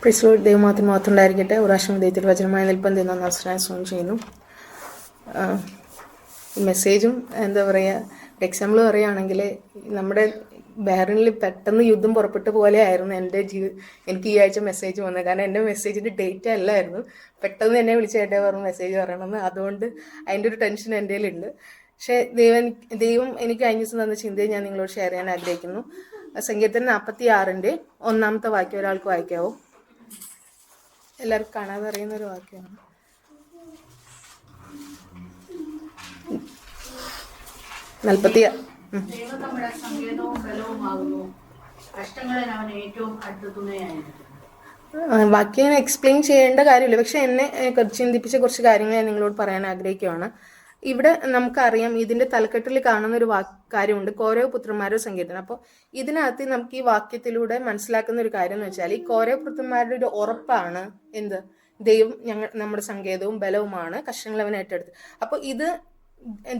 പ്രിസ്ലോഡ് ദൈവമാത്തിന് മാത്രം ഉണ്ടായിരിക്കട്ടെ. ഒരു പ്രാവശ്യം ദൈവത്തിൽ വചനമായി നിൽപ്പം എന്ന അവസരം സോൺ ചെയ്യുന്നു. മെസ്സേജും എന്താ പറയുക, എക്സാമ്പിൾ പറയുകയാണെങ്കിൽ നമ്മുടെ ബഹ്റിനിൽ പെട്ടെന്ന് യുദ്ധം പുറപ്പെട്ട പോലെ ആയിരുന്നു എനിക്ക് ഈ ആഴ്ച മെസ്സേജ് വന്നത്. കാരണം എൻ്റെ മെസ്സേജിൻ്റെ ഡേറ്റ് അല്ലായിരുന്നു, പെട്ടെന്ന് എന്നെ വിളിച്ചേട്ടേ പറഞ്ഞു മെസ്സേജ് പറയണമെന്ന്. അതുകൊണ്ട് അതിൻ്റെ ഒരു ടെൻഷൻ എൻ്റെ കയ്യിലുണ്ട്. പക്ഷേ ദൈവം എനിക്ക് കഴിഞ്ഞ ദിവസം തന്ന ചിന്തയെ ഞാൻ നിങ്ങളോട് ഷെയർ ചെയ്യാൻ ആഗ്രഹിക്കുന്നു. സങ്കീർത്തനം 46 1 വാക്യം ഒരാൾക്ക് വായിക്കാവോ? എല്ലാവർക്കും കാണാതെ അറിയുന്ന ഒരു വാക്യമാണ്. വാക്യം എക്സ്പ്ലെയിൻ ചെയ്യേണ്ട കാര്യമില്ല, പക്ഷെ എന്നെ ചിന്തിപ്പിച്ച കുറച്ച് കാര്യങ്ങൾ ഞാൻ നിങ്ങളോട് പറയാൻ ആഗ്രഹിക്കുകയാണ്. ഇവിടെ നമുക്കറിയാം, ഇതിന്റെ തലക്കെട്ടിൽ കാണുന്ന ഒരു കാര്യമുണ്ട്, കോരവ് പുത്രന്മാരുടെ സങ്കീർത്തനം. അപ്പോൾ ഇതിനകത്ത് നമുക്ക് ഈ വാക്യത്തിലൂടെ മനസ്സിലാക്കുന്ന ഒരു കാര്യം എന്ന് വെച്ചാൽ, ഈ കോരവ് പുത്രന്മാരുടെ ഒരു ഉറപ്പാണ് എന്ത്? ദൈവം നമ്മുടെ സങ്കേതവും ബലവുമാണ്, കഷ്ടങ്ങൾ അവൻ ഏറ്റെടുത്ത്. അപ്പോൾ ഇത്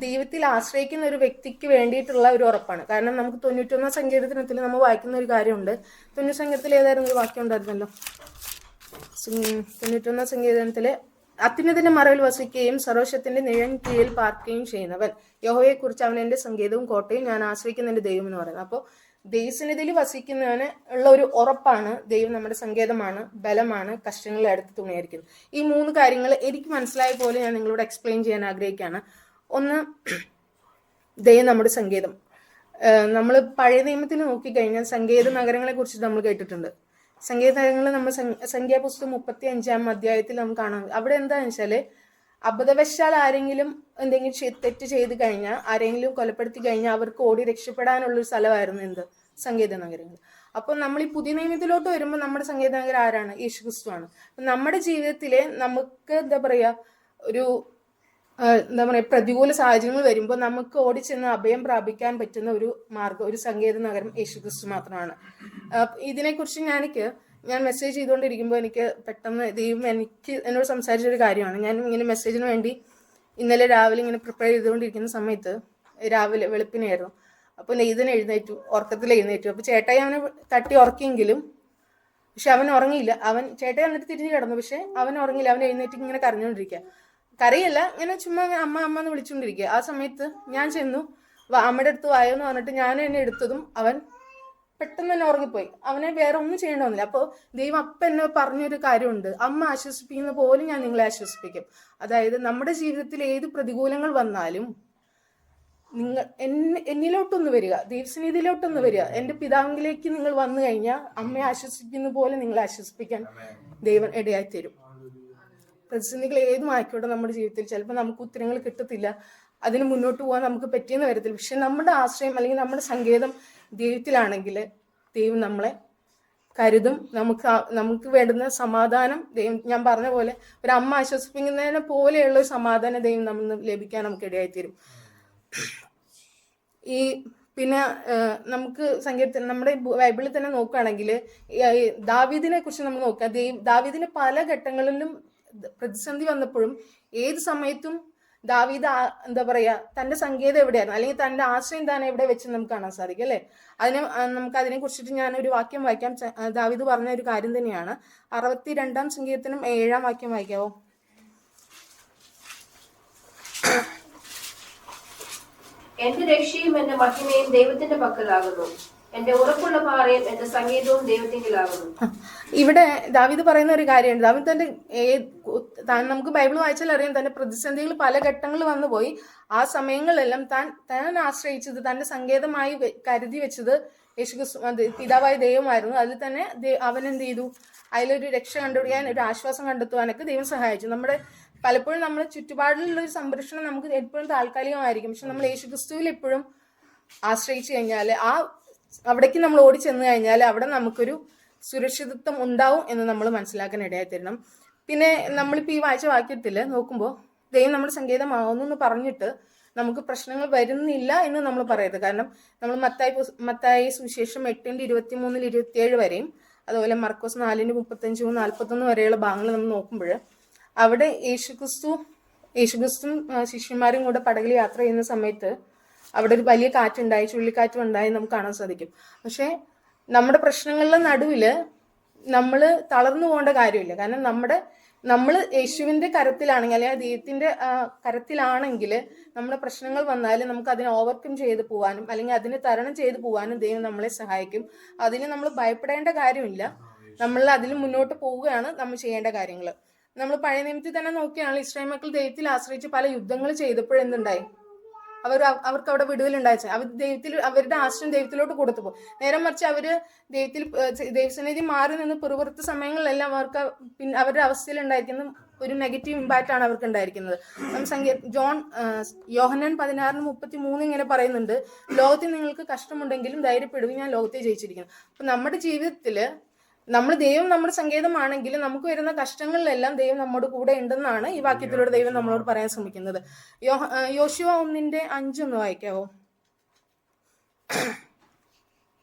ദൈവത്തിൽ ആശ്രയിക്കുന്ന ഒരു വ്യക്തിക്ക് വേണ്ടിയിട്ടുള്ള ഒരു ഉറപ്പാണ്. കാരണം നമുക്ക് 91 സങ്കീർത്തനത്തിൽ നമ്മൾ വായിക്കുന്ന ഒരു കാര്യമുണ്ട്. 90 സങ്കീർത്തനത്തിൽ ഏതായിരുന്നു ഒരു വാക്യം ഉണ്ടായിരുന്നല്ലോ, 91 സങ്കീർത്തനത്തില് അത്യുന്നതിന്റെ മറവിൽ വസിക്കുകയും സർവശത്തിന്റെ നിഴൻ കീഴിൽ പാർക്കുകയും ചെയ്യുന്നവൻ യഹോവയെ കുറിച്ച് അവൻ എന്റെ സങ്കേതവും കോട്ടയും, ഞാൻ ആശ്രയിക്കുന്ന എന്റെ ദൈവം എന്ന് പറയുന്നത്. അപ്പോൾ ദൈവസന്നിധിയിൽ വസിക്കുന്നവന് ഉള്ള ഒരു ഉറപ്പാണ് ദൈവം നമ്മുടെ സങ്കേതമാണ്, ബലമാണ്, കഷ്ടങ്ങളെ അടുത്ത് തുണയായിരിക്കുന്നത്. ഈ 3 കാര്യങ്ങൾ എനിക്ക് മനസ്സിലായ പോലെ ഞാൻ നിങ്ങളോട് എക്സ്പ്ലെയിൻ ചെയ്യാൻ ആഗ്രഹിക്കുകയാണ്. ഒന്ന്, ദൈവം നമ്മുടെ സങ്കേതം. നമ്മൾ പഴയ നിയമത്തിൽ നോക്കിക്കഴിഞ്ഞാൽ സങ്കേത നഗരങ്ങളെ കുറിച്ച് നമ്മൾ കേട്ടിട്ടുണ്ട്. സങ്കേത നഗരങ്ങൾ നമ്മൾ സംഖ്യാപുസ്തകം 35 അധ്യായത്തിൽ നമുക്ക് കാണാം. അവിടെ എന്താണെന്ന് വെച്ചാല്, അബദ്ധവശാൽ ആരെങ്കിലും എന്തെങ്കിലും തെറ്റ് ചെയ്ത് കഴിഞ്ഞാൽ, ആരെങ്കിലും കൊലപ്പെടുത്തി കഴിഞ്ഞാൽ അവർക്ക് ഓടി രക്ഷപ്പെടാനുള്ളൊരു സ്ഥലമായിരുന്നു എന്ത്? സങ്കേത നഗരങ്ങൾ. അപ്പൊ നമ്മൾ ഈ പുതിയ നിയമത്തിലോട്ട് വരുമ്പോൾ നമ്മുടെ സങ്കേത നഗരം ആരാണ്? യേശുക്രിസ്തുവാണ്. നമ്മുടെ ജീവിതത്തിലെ നമുക്ക് എന്താ പറയാ, ഒരു പ്രതികൂല സാഹചര്യങ്ങൾ വരുമ്പോൾ നമുക്ക് ഓടിച്ചെന്ന് അഭയം പ്രാപിക്കാൻ പറ്റുന്ന ഒരു മാർഗം, ഒരു സങ്കേത നഗരം യേശുക്രിസ്തു മാത്രമാണ്. ഇതിനെക്കുറിച്ച് ഞാൻ മെസ്സേജ് ചെയ്തുകൊണ്ടിരിക്കുമ്പോൾ എനിക്ക് പെട്ടെന്ന് ദൈവം എന്നോട് സംസാരിച്ചൊരു കാര്യമാണ്. ഞാൻ ഇങ്ങനെ മെസ്സേജിന് വേണ്ടി ഇന്നലെ രാവിലെ ഇങ്ങനെ പ്രിപ്പയർ ചെയ്തുകൊണ്ടിരിക്കുന്ന സമയത്ത്, രാവിലെ വെളുപ്പിനായിരുന്നു. അപ്പോൾ നെയ്തൻ ഉറക്കത്തിൽ എഴുന്നേറ്റു. അപ്പോൾ ചേട്ടായി അവനെ തട്ടി ഉറക്കിയെങ്കിലും പക്ഷെ അവൻ ഉറങ്ങിയില്ല. ചേട്ടായി വന്നിട്ട് തിരിഞ്ഞു കിടന്നു, പക്ഷെ അവൻ ഉറങ്ങിയില്ല. അവൻ എഴുന്നേറ്റ് ഇങ്ങനെ കരഞ്ഞുകൊണ്ടിരിക്കുക. കരയല്ല, ഇങ്ങനെ ചുമ്മാ അമ്മ അമ്മ എന്ന് വിളിച്ചുകൊണ്ടിരിക്കുക. ആ സമയത്ത് ഞാൻ ചെന്നു, അമ്മയുടെ അടുത്ത് വായോന്ന് പറഞ്ഞിട്ട് ഞാൻ എന്നെ എടുത്തതും അവൻ പെട്ടെന്ന് തന്നെ ഉറങ്ങിപ്പോയി. അവനെ വേറെ ഒന്നും ചെയ്യേണ്ട വന്നില്ല. അപ്പോൾ ദൈവം അപ്പം എന്നെ പറഞ്ഞൊരു കാര്യമുണ്ട്, അമ്മ ആശ്വസിപ്പിക്കുന്ന പോലെ ഞാൻ നിങ്ങളെ ആശ്വസിപ്പിക്കും. അതായത് നമ്മുടെ ജീവിതത്തിൽ ഏത് പ്രതികൂലങ്ങൾ വന്നാലും നിങ്ങൾ എന്നിലോട്ടൊന്ന് വരിക, ദൈവസന്നിധിയിലോട്ടൊന്ന് വരിക. എൻ്റെ പിതാവിലേക്ക് നിങ്ങൾ വന്നു കഴിഞ്ഞാൽ അമ്മയെ ആശ്വസിപ്പിക്കുന്ന പോലെ നിങ്ങളെ ആശ്വസിപ്പിക്കാൻ ദൈവം ഇടയായി തരും. പ്രതിസന്ധികൾ ഏതും ആയിക്കോട്ടെ നമ്മുടെ ജീവിതത്തിൽ ചിലപ്പോൾ നമുക്ക് ഉത്തരങ്ങൾ കിട്ടത്തില്ല, അതിന് മുന്നോട്ട് പോകാൻ നമുക്ക് പറ്റിയെന്ന് വരത്തില്ല. പക്ഷെ നമ്മുടെ ആശ്രയം അല്ലെങ്കിൽ നമ്മുടെ സങ്കേതം ദൈവത്തിലാണെങ്കിൽ ദൈവം നമ്മളെ കരുതും. നമുക്ക് വേണ്ടുന്ന സമാധാനം ദൈവം, ഞാൻ പറഞ്ഞ പോലെ ഒരു അമ്മ ആശ്വസിപ്പിക്കുന്നതിനെ പോലെയുള്ള ഒരു സമാധാനം ദൈവം നമ്മൾ ലഭിക്കാൻ നമുക്ക് ഇടയായിത്തീരും. പിന്നെ നമുക്ക് സങ്കീർത്തനം നമ്മുടെ ബൈബിളിൽ തന്നെ നോക്കുകയാണെങ്കിൽ ദാവീദിനെ കുറിച്ച് നമ്മൾ നോക്കുക. ദാവീദിന് പല ഘട്ടങ്ങളിലും പ്രതിസന്ധി വന്നപ്പോഴും ഏത് സമയത്തും ദാവീദ് എന്താ പറയാ, തന്റെ സങ്കേതം എവിടെയായിരുന്നു, അല്ലെങ്കിൽ തന്റെ ആശ്രയം താൻ എവിടെ വെച്ച് നമുക്ക് കാണാൻ സാധിക്കും അല്ലെ. നമുക്ക് അതിനെ കുറിച്ചിട്ട് ഞാൻ ഒരു വാക്യം വായിക്കാം. ദാവീദ് പറഞ്ഞ ഒരു കാര്യം തന്നെയാണ്. 62 സങ്കീർത്തനം 7 വാക്യം വായിക്കാവോ? എന്റെ രക്ഷയും എന്റെ മഹിമയും ദൈവത്തിന്റെ പക്കലാകുന്നു, എന്റെ ഉറപ്പുള്ള പാറയും എന്റെ സംഗീതവും ദൈവത്തിങ്കിലാകുന്നു. ഇവിടെ ദാവീദ് പറയുന്ന ഒരു കാര്യമാണ്. ദാവീദ് തന്റെ നമുക്ക് ബൈബിൾ വായിച്ചാൽ അറിയാം, തന്റെ പ്രതിസന്ധികൾ പല ഘട്ടങ്ങളിൽ വന്നു പോയി. ആ സമയങ്ങളിലെല്ലാം താൻ ആശ്രയിച്ചത്, തന്റെ സങ്കേതമായി കരുതി വെച്ചത് യേശുക്രിസ്തു പിതാവായ ദൈവമായിരുന്നു. അതിൽ തന്നെ അവൻ എന്ത് ചെയ്തു? അതിലൊരു രക്ഷ കണ്ടുപിടിക്കാൻ, ഒരു ആശ്വാസം കണ്ടെത്തുവാനൊക്കെ ദൈവം സഹായിച്ചു. പലപ്പോഴും നമ്മുടെ ചുറ്റുപാടിലുള്ള ഒരു സംരക്ഷണം നമുക്ക് എപ്പോഴും താൽക്കാലികമായിരിക്കും. പക്ഷെ നമ്മൾ യേശുക്രിസ്തുവിൽ എപ്പോഴും ആശ്രയിച്ചു കഴിഞ്ഞാൽ, അവിടേക്ക് നമ്മൾ ഓടി ചെന്ന് കഴിഞ്ഞാൽ അവിടെ നമുക്കൊരു സുരക്ഷിതത്വം ഉണ്ടാവും എന്ന് നമ്മൾ മനസ്സിലാക്കാൻ ഇടയായി തരണം. പിന്നെ നമ്മളിപ്പോൾ ഈ വായിച്ച വാക്യത്തിൽ നോക്കുമ്പോൾ ദൈവം നമ്മുടെ സങ്കേതമാകുന്നു എന്ന് പറഞ്ഞിട്ട് നമുക്ക് പ്രശ്നങ്ങൾ വരുന്നില്ല എന്ന് നമ്മൾ പറയരുത്. കാരണം നമ്മൾ മത്തായി സുവിശേഷം 8:23-27 വരെയും, അതുപോലെ മർക്കോസ് 4:35-41 വരെയുള്ള ഭാഗങ്ങൾ നമ്മൾ നോക്കുമ്പോൾ അവിടെ യേശുക്രിസ്തുവും ശിഷ്യന്മാരും കൂടെ പടകിൽ യാത്ര ചെയ്യുന്ന സമയത്ത് അവിടെ ഒരു വലിയ കാറ്റുണ്ടായി, ചുഴലിക്കാറ്റും ഉണ്ടായി നമുക്ക് കാണാൻ സാധിക്കും. പക്ഷെ നമ്മുടെ പ്രശ്നങ്ങളുടെ നടുവില് നമ്മൾ തളർന്നു പോകേണ്ട കാര്യമില്ല. കാരണം നമ്മൾ യേശുവിന്റെ കരത്തിലാണെങ്കിൽ, അല്ലെങ്കിൽ ദൈവത്തിന്റെ കരത്തിലാണെങ്കിൽ, നമ്മുടെ പ്രശ്നങ്ങൾ വന്നാൽ നമുക്ക് അതിനെ ഓവർകം ചെയ്ത് പോകാനും അല്ലെങ്കിൽ അതിനെ തരണം ചെയ്ത് പോകാനും ദൈവം നമ്മളെ സഹായിക്കും. അതിന് നമ്മൾ ഭയപ്പെടേണ്ട കാര്യമില്ല. നമ്മൾ അതിൽ മുന്നോട്ട് പോവുകയാണ് നമ്മൾ ചെയ്യേണ്ട കാര്യങ്ങൾ. നമ്മൾ പഴയ നിയമത്തിൽ തന്നെ നോക്കുകയാണെങ്കിൽ ഇസ്രായേൽ മക്കൾ ദൈവത്തിൽ ആശ്രയിച്ച് പല യുദ്ധങ്ങൾ ചെയ്തപ്പോഴെന്തുണ്ടായി? അവർക്ക് അവിടെ വിടുതലുണ്ടായിച്ച അവരുടെ ആശ്രയം ദൈവത്തിലോട്ട് കൊടുത്തുപോ. നേരെ മറിച്ച് അവര് ദൈവസന്നിധി മാറി നിന്ന് പിറുപിറുത്ത സമയങ്ങളിലെല്ലാം അവരുടെ അവസ്ഥയിൽ ഉണ്ടായിരിക്കുന്ന ഒരു നെഗറ്റീവ് ഇമ്പാക്റ്റ് ആണ് അവർക്ക് ഉണ്ടായിരിക്കുന്നത്. യോഹന്നാൻ 16:33 ഇങ്ങനെ പറയുന്നുണ്ട്, ലോകത്തിൽ നിങ്ങൾക്ക് കഷ്ടമുണ്ടെങ്കിലും ധൈര്യപ്പെടുകയും ഞാൻ ലോകത്തെ ജയിച്ചിരിക്കുന്നു. അപ്പൊ നമ്മുടെ ജീവിതത്തില് ദൈവം നമ്മുടെ സങ്കേതമാണെങ്കിൽ നമുക്ക് വരുന്ന കഷ്ടങ്ങളിലെല്ലാം ദൈവം നമ്മുടെ കൂടെ ഉണ്ടെന്നാണ് ഈ വാക്യത്തിലൂടെ ദൈവം നമ്മളോട് പറയാൻ ശ്രമിക്കുന്നത്. യോശുവ 1:5 ഒന്ന് വായിക്കാവോ?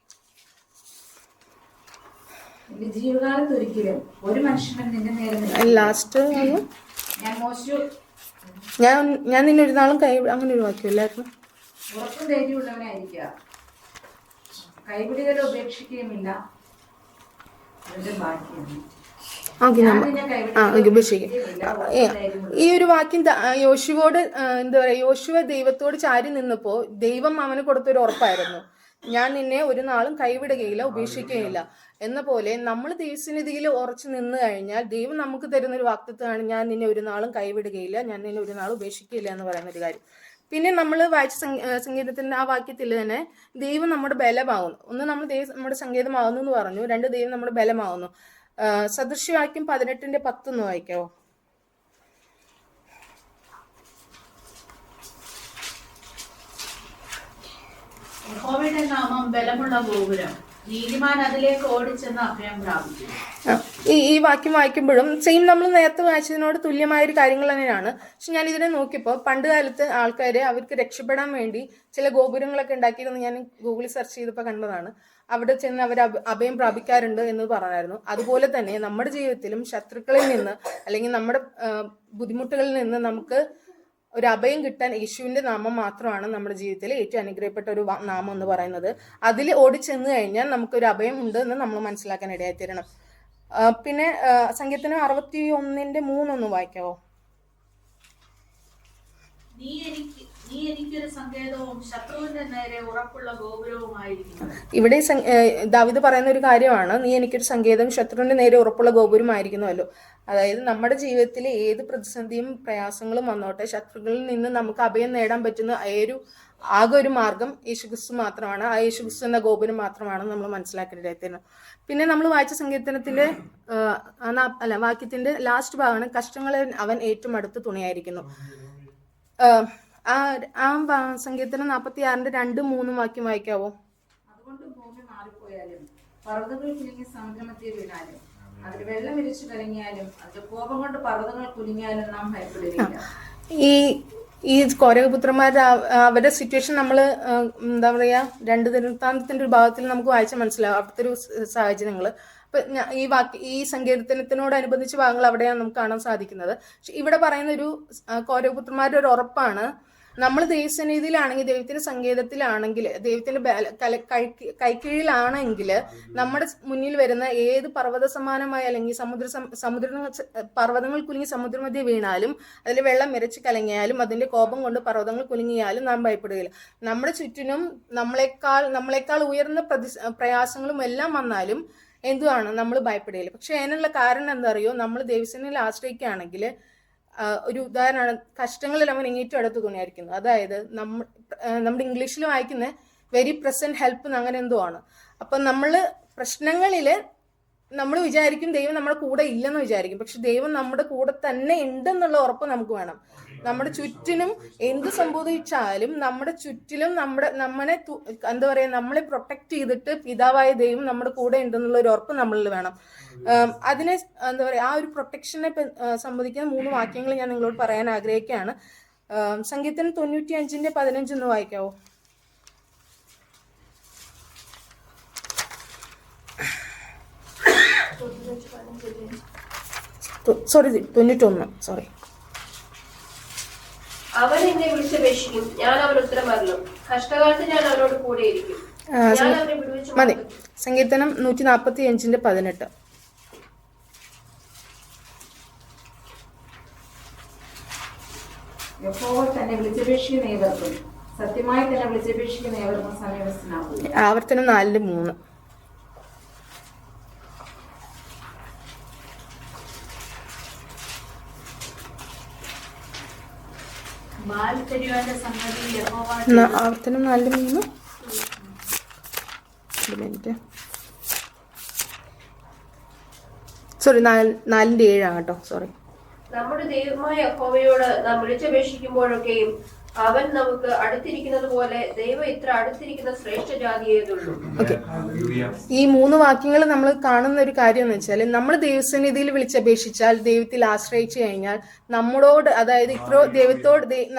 ജീവകാലത്ത് ഒരിക്കലും ഒരു മനുഷ്യനും നിന്റെ നേരെ ലാസ്റ്റ് ഞാൻ നിന്നെ ഒരു നാളും അങ്ങനെ ഒരു വാക്യമില്ലായിരുന്നു. ഉറപ്പും ധൈര്യമുള്ളവനായിരിക്കുക, കൈപിടികളെ ഉപേക്ഷിക്കുകയുമില്ല. ഈ ഒരു വാക്യം യോശുവോട് എന്താ പറയാ, യോശുവ ദൈവത്തോട് ചാരി നിന്നപ്പോ ദൈവം അവന് കൊടുത്തൊരു ഉറപ്പായിരുന്നു, ഞാൻ നിന്നെ ഒരു നാളും കൈവിടുകയില്ല, ഉപേക്ഷിക്കുകയില്ല എന്ന പോലെ നമ്മൾ ദൈവസന്നിധിയിൽ ഉറച്ചു നിന്ന് കഴിഞ്ഞാൽ ദൈവം നമുക്ക് തരുന്ന ഒരു വാക്തത്വമാണ്, ഞാൻ നിന്നെ ഒരു നാളും കൈവിടുകയില്ല, ഞാൻ നിന്നെ ഒരു നാളും ഉപേക്ഷിക്കുകയില്ല എന്ന് പറയുന്ന ഒരു കാര്യം. പിന്നെ നമ്മൾ വായിച്ച സംഗീതത്തിന്റെ ആ വാക്യത്തിൽ തന്നെ ദൈവം നമ്മുടെ ബലമാകുന്നു. ഒന്ന്, നമ്മൾ ദൈവം നമ്മുടെ സംഗീതമാകുന്നു എന്ന് പറഞ്ഞു. 2, ദൈവം നമ്മുടെ ബലമാകുന്നു. സദൃശ്യവാക്യം 18:10 ഒന്ന് വായിക്കാവോ? യഹോവയുടെ നാമം ബലമുള്ള ഗോപുരം, നീതിമാൻ അതിലേക്ക് ഓടിച്ചെന്ന് അഭയം പ്രാപിക്കും. ഈ വാക്യം വായിക്കുമ്പോഴും സെയിം നമ്മൾ നേരത്തെ വായിച്ചതിനോട് തുല്യമായ ഒരു കാര്യങ്ങൾ തന്നെയാണ്. പക്ഷെ ഞാൻ ഇതിനെ നോക്കിയപ്പോൾ പണ്ട് കാലത്ത് ആൾക്കാര് അവർക്ക് രക്ഷപ്പെടാൻ വേണ്ടി ചില ഗോപുരങ്ങളൊക്കെ ഉണ്ടാക്കിയിരുന്നു. ഞാൻ ഗൂഗിളിൽ സെർച്ച് ചെയ്തപ്പോൾ കണ്ടതാണ്. അവിടെ ചെന്ന് അവർ അഭയം പ്രാപിക്കാറുണ്ട് എന്ന് പറഞ്ഞായിരുന്നു. അതുപോലെ തന്നെ നമ്മുടെ ജീവിതത്തിലും ശത്രുക്കളിൽ നിന്ന് അല്ലെങ്കിൽ നമ്മുടെ ബുദ്ധിമുട്ടുകളിൽ നിന്ന് നമുക്ക് ഒരു അഭയം കിട്ടാൻ യേശുവിന്റെ നാമം മാത്രമാണ് നമ്മുടെ ജീവിതത്തിൽ ഏറ്റവും അനുഗ്രഹപ്പെട്ട ഒരു നാമം എന്ന് പറയുന്നത്. അതിൽ ഓടിച്ചെന്ന് കഴിഞ്ഞാൽ നമുക്കൊരു അഭയം ഉണ്ട് എന്ന് നമ്മൾ മനസ്സിലാക്കാൻ ഇടയായിത്തീരണം. പിന്നെ സങ്കീർത്തനം 61:3 ഒന്ന് വായിക്കാവോ? നീ എനിക്കൊരു സങ്കേതവും ശത്രുവിന്റെ നേരെ ഉറപ്പുള്ള ഗോപുരവുമായിരിക്കുന്നു. ഇവിടെ ദാവീദ് പറയുന്ന ഒരു കാര്യമാണ്, നീ എനിക്കൊരു സങ്കേതം ശത്രുവിന്റെ നേരെ ഉറപ്പുള്ള ഗോപുരമായിരിക്കുന്നുവല്ലോ. അതായത് നമ്മുടെ ജീവിതത്തിലെ ഏത് പ്രതിസന്ധിയും പ്രയാസങ്ങളും വന്നോട്ടെ, ശത്രുക്കളിൽ നിന്ന് നമുക്ക് അഭയം നേടാൻ പറ്റുന്ന ആകെ ഒരു മാർഗം യേശുക്രിസ്തു മാത്രമാണ്. ആ യേശുക്രിസ്തു എന്ന ഗോപുരം മാത്രമാണ് നമ്മൾ മനസ്സിലാക്കേണ്ടത്. പിന്നെ നമ്മൾ വായിച്ച സങ്കീർത്തനത്തിന്റെ വാക്യത്തിന്റെ ലാസ്റ്റ് ഭാഗമാണ്, കഷ്ടങ്ങളിൽ അവൻ ഏറ്റവും അടുത്ത് തുണയായിരിക്കുന്നു. സങ്കീർത്തനം 46:2-3 വാക്യം വായിക്കാവോ? അതുകൊണ്ട് ഭൂമി മാറിപ്പോയാലും പർവ്വതങ്ങൾ കുലുങ്ങി സമുദ്രമധ്യേ വീണാലും അതിൽ വെള്ളം ഇരിച്ചു കലങ്ങിയാലും അതിന്റെ കോപം കൊണ്ട് പർവ്വതങ്ങൾ കുലുങ്ങിയാലും നാം ഭയപ്പെടുകയില്ല. ഈ കോരകപുത്രന്മാരുടെ അവരുടെ സിറ്റുവേഷൻ നമ്മൾ എന്താ പറയാ 2 ദിനവൃത്താന്തത്തിന്റെ ഒരു ഭാഗത്തിൽ നമുക്ക് വായിച്ചാൽ മനസ്സിലാവും അവിടുത്തെ ഒരു സാഹചര്യങ്ങൾ. അപ്പൊ ഈ സങ്കീർത്തനത്തിനോടനുബന്ധിച്ച ഭാഗങ്ങൾ അവിടെയാണ് നമുക്ക് കാണാൻ സാധിക്കുന്നത്. പക്ഷെ ഇവിടെ പറയുന്ന ഒരു കോരകപുത്രന്മാരുടെ ഒരു ഉറപ്പാണ്, നമ്മൾ ദൈവസന്നിധിയിലാണെങ്കിൽ, ദൈവത്തിന്റെ സങ്കേതത്തിലാണെങ്കിൽ, ദൈവത്തിന്റെ കൈക്കീഴിലാണെങ്കിൽ നമ്മുടെ മുന്നിൽ വരുന്ന ഏത് പർവ്വത സമാനമായ അല്ലെങ്കിൽ പർവ്വതങ്ങൾ കുലുങ്ങി സമുദ്രമധ്യേ വീണാലും അതിൽ വെള്ളം ഇരച്ച് കലങ്ങിയാലും അതിന്റെ കോപം കൊണ്ട് പർവ്വതങ്ങൾ കുലുങ്ങിയാലും നാം ഭയപ്പെടുകയില്ല. നമ്മുടെ ചുറ്റിനും നമ്മളെക്കാൾ ഉയർന്ന പ്രയാസങ്ങളും എല്ലാം വന്നാലും എന്തുവാണ് നമ്മൾ ഭയപ്പെടുകയില്ല. പക്ഷെ അതിനുള്ള കാരണം എന്താ അറിയോ, നമ്മൾ ദൈവസന്നിധിയിൽ ആശ്രയിക്കുകയാണെങ്കിൽ ഒരു ഉദാഹരണമാണ്, കഷ്ടങ്ങളിൽ അവൻ ഏറ്റവും അടുത്ത് തുണയായിരിക്കുന്നത്. അതായത് നമ്മുടെ ഇംഗ്ലീഷിൽ വായിക്കുന്ന വെരി പ്രസന്റ് ഹെൽപ്പ് അങ്ങനെ എന്തോ ആണ്. അപ്പൊ നമ്മള് പ്രശ്നങ്ങളില് നമ്മൾ വിചാരിക്കും ദൈവം നമ്മുടെ കൂടെ ഇല്ലെന്ന് വിചാരിക്കും, പക്ഷെ ദൈവം നമ്മുടെ കൂടെ തന്നെ ഉണ്ടെന്നുള്ള ഉറപ്പ് നമുക്ക് വേണം. നമ്മുടെ ചുറ്റിനും എന്ത് സംഭവിച്ചാലും നമ്മുടെ ചുറ്റിലും നമ്മളെ എന്താ പറയാ, നമ്മളെ പ്രൊട്ടക്ട് ചെയ്തിട്ട് പിതാവായ ദൈവം നമ്മുടെ കൂടെ ഉണ്ടെന്നുള്ള ഒരു ഉറപ്പ് നമ്മളിൽ വേണം. അതിനെ എന്താ പറയാ, ആ ഒരു പ്രൊട്ടക്ഷനെ സംബന്ധിക്കുന്ന 3 വാക്യങ്ങൾ ഞാൻ നിങ്ങളോട് പറയാൻ ആഗ്രഹിക്കുകയാണ്. സങ്കീർത്തനം 95:15 ഒന്ന് വായിക്കാവോ? Sorry 91 sorry. അവൻ എന്നെ വിളിച്ചപേക്ഷിക്കും, ഞാൻ അവൻ ഉത്തരം അരുളും, കഷ്ടകാലത്ത് ഞാൻ അവനോട് കൂടെയിരിക്കും, ഞാൻ അവനെ വിടുവിച്ചു. മതി. സങ്കീർത്തനം 145:18. യഹോവ തന്നെ വിളിച്ചപേക്ഷിക്കുന്ന ഏവർക്കും സത്യമായി തന്നെ വിളിച്ചപേക്ഷിക്കുന്ന ഏവർക്കും സമീപസ്ഥനാകും. ആവർത്തനം 4:3. ബാൽ പെരുവാന്റെ സംഗതി യഹോവ ആവർത്തനം 4:3. ഒരു മിനിറ്റ്, സോറി, 4:7 കേട്ടോ, സോറി. നമ്മുടെ ദൈവമായ യഹോവയോട് നാം വിളിച്ചപേക്ഷിക്കുമ്പോഴൊക്കെയും അവൻ നമുക്ക് അടുത്തിരിക്കുന്നത് പോലെ ദൈവം ഇത്ര അടുത്തിരിക്കുന്ന ശ്രേഷ്ഠ ജാതിയേതുള്ളൂ. ഓക്കെ, ഈ 3 വാക്യങ്ങൾ നമ്മൾ കാണുന്ന ഒരു കാര്യം എന്ന് വെച്ചാൽ, നമ്മൾ ദൈവസന്നിധിയിൽ വിളിച്ചപേക്ഷിച്ചാൽ, ദൈവത്തിൽ ആശ്രയിച്ചു കഴിഞ്ഞാൽ, നമ്മളോട്, അതായത്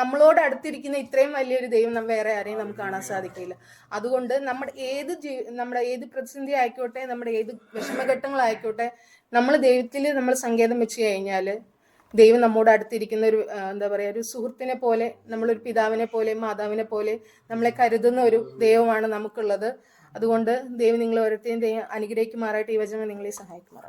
നമ്മളോട് അടുത്തിരിക്കുന്ന ഇത്രയും വലിയൊരു ദൈവം വേറെ ആരെയും നമുക്ക് കാണാൻ സാധിക്കില്ല. അതുകൊണ്ട് നമ്മുടെ ഏത് പ്രതിസന്ധി ആയിക്കോട്ടെ, നമ്മുടെ ഏത് വിഷമഘട്ടങ്ങളായിക്കോട്ടെ, നമ്മൾ ദൈവത്തിൽ നമ്മൾ സങ്കേതം വെച്ച് കഴിഞ്ഞാൽ ദൈവം നമ്മോട് അടുത്തിരിക്കുന്ന ഒരു ഒരു സുഹൃത്തിനെ പോലെ, നമ്മളൊരു പിതാവിനെ പോലെ, മാതാവിനെ പോലെ നമ്മളെ കരുതുന്ന ഒരു ദൈവമാണ് നമുക്കുള്ളത്. അതുകൊണ്ട് ദൈവം നിങ്ങൾ ഓരോരുത്തരെയും അനുഗ്രഹിക്കുമാറായിട്ട്, ഈ വചനം നിങ്ങളെ സഹായിക്കുമാറാണ്.